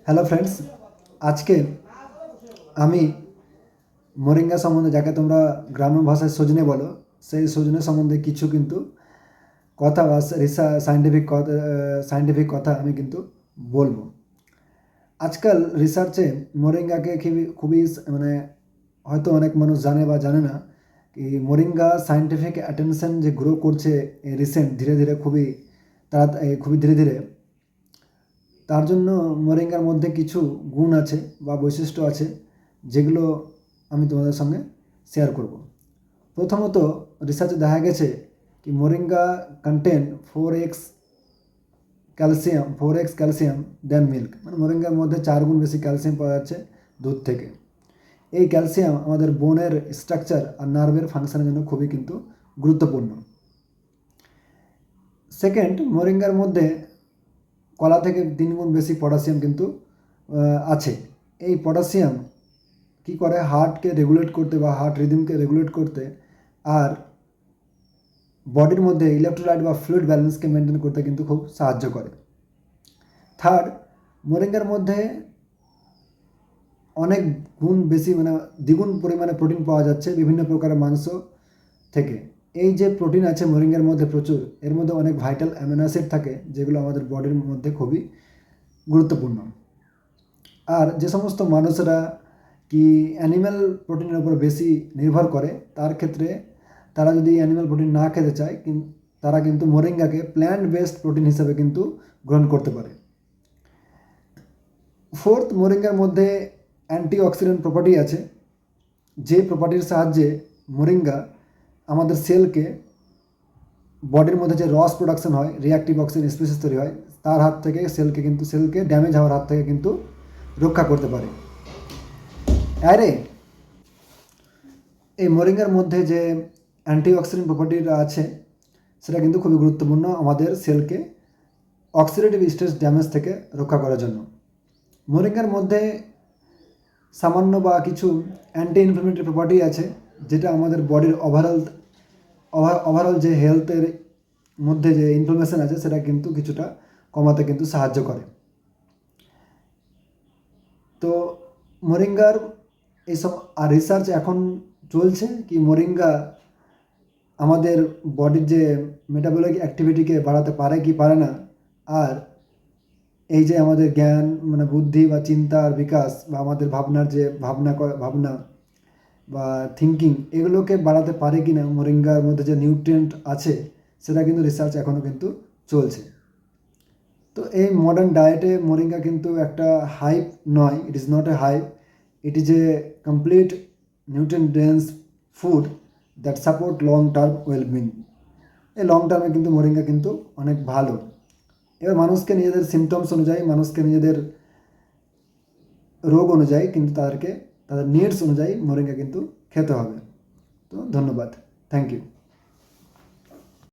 Hello friends, আজকে আমি moringa সম্বন্ধে, যাকে তোমরা গ্রাম্য ভাষায় সজনে বলো, সেই সজনে সম্বন্ধে কিছু কিন্তু কথা বা সায়েন্টিফিক কথা আমি কিন্তু বলবো। আজকাল রিসার্চে মোরিঙ্গাকে খুবই মানে হয়তো অনেক মানুষ জানে বা জানে না কি মোরিঙ্গা সায়েন্টিফিক অ্যাটেনশন যে গ্রো করছে রিসেন্ট ধীরে ধীরে খুবই ধীরে ধীরে। তার জন্য মোরিঙ্গার মধ্যে কিছু গুণ আছে বা বৈশিষ্ট্য আছে যেগুলো আমি তোমাদের সঙ্গে শেয়ার করব। প্রথমত, রিসার্চে দেখা গেছে কি মোরিঙ্গা কন্টেন 4x ক্যালসিয়াম দেন মিল্ক, মানে মোরিঙ্গার মধ্যে 4 গুণ বেশি ক্যালসিয়াম পাওয়া যাচ্ছে দুধ থেকে। এই ক্যালসিয়াম আমাদের বোনের স্ট্রাকচার আর নার্ভের ফাংশনের জন্য খুবই কিন্তু গুরুত্বপূর্ণ। সেকেন্ড, মোরিঙ্গার মধ্যে কলা থেকে 3 গুণ বেশি পটাশিয়াম কিন্তু আছে। এই পটাশিয়াম কি করে হার্টকে রেগুলেট করতে বা হার্ট রিদমকে রেগুলেট করতে, আর বডির মধ্যে ইলেকট্রোলাইট বা ফ্লুইড ব্যালেন্সকে মেনটেন করতে কিন্তু খুব সাহায্য করে। থার্ড, মোরিঙ্গার মধ্যে অনেক গুণ বেশি, মানে দ্বিগুণ পরিমাণে প্রোটিন পাওয়া যাচ্ছে বিভিন্ন প্রকারের মাংস থেকে। এই যে প্রোটিন আছে মোরিঙ্গার মধ্যে প্রচুর, এর মধ্যে অনেক ভাইটাল অ্যামিনো অ্যাসিড থাকে যেগুলো আমাদের বডির মধ্যে খুবই গুরুত্বপূর্ণ। আর যে সমস্ত মানুষেরা কি অ্যানিম্যাল প্রোটিনের উপর বেশি নির্ভর করে, তার ক্ষেত্রে তারা যদি অ্যানিম্যাল প্রোটিন না খেতে চায়, তারা কিন্তু মোরিঙ্গাকে প্ল্যান্ট বেসড প্রোটিন হিসেবে কিন্তু গ্রহণ করতে পারে। ফোর্থ, মোরিঙ্গার মধ্যে অ্যান্টিঅক্সিডেন্ট প্রপার্টি আছে, যে প্রপার্টির সাহায্যে মোরিঙ্গা আমাদের সেলকে, বডির মধ্যে যে রস প্রোডাকশন হয়, রিঅ্যাক্টিভ অক্সিজেন স্পিসিস তৈরি হয়, তার হাত থেকে সেলকে ড্যামেজ হওয়ার হাত থেকে কিন্তু রক্ষা করতে পারে। আরে এই মোরিঙ্গার মধ্যে যে অ্যান্টিঅক্সিডেন্ট প্রপার্টিটা আছে সেটা কিন্তু খুবই গুরুত্বপূর্ণ আমাদের সেলকে অক্সিডেটিভ স্ট্রেস ড্যামেজ থেকে রক্ষা করার জন্য। মোরিঙ্গার মধ্যে সামান্য বা কিছু অ্যান্টি ইনফ্লামেটরি প্রপার্টি আছে, যেটা আমাদের বডির ওভারঅল যে হেলথের মধ্যে যে ইনফ্লামেশন আছে সেটা কিন্তু কিছুটা কমাতে কিন্তু সাহায্য করে। তো মোরিঙ্গার এইসব আর রিসার্চ এখন চলছে কি মোরিঙ্গা আমাদের বডির যে মেটাবলিক অ্যাক্টিভিটিকে বাড়াতে পারে কি পারে না, আর এই যে আমাদের জ্ঞান, মানে বুদ্ধি বা চিন্তার বিকাশ বা আমাদের ভাবনার যে ভাবনা বা থিঙ্কিং, এগুলোকে বাড়াতে পারে কি না মোরিঙ্গার মধ্যে যে নিউট্রিয়েন্ট আছে, সেটা কিন্তু রিসার্চ এখনও কিন্তু চলছে। তো এই মডার্ন ডায়েটে মোরিঙ্গা কিন্তু একটা হাইপ নয়, it is not a hype, it is a complete nutrient dense food that support long term wellbeing. এই লং টার্মে কিন্তু মোরিঙ্গা কিন্তু অনেক ভালো। এবার মানুষকে নিজেদের সিমটমস অনুযায়ী, মানুষকে নিজেদের রোগ অনুযায়ী কিন্তু তাদের নিডস অনুযায়ী মোরিঙ্গা কিন্তু খেতে হবে। তো ধন্যবাদ, থ্যাংক ইউ।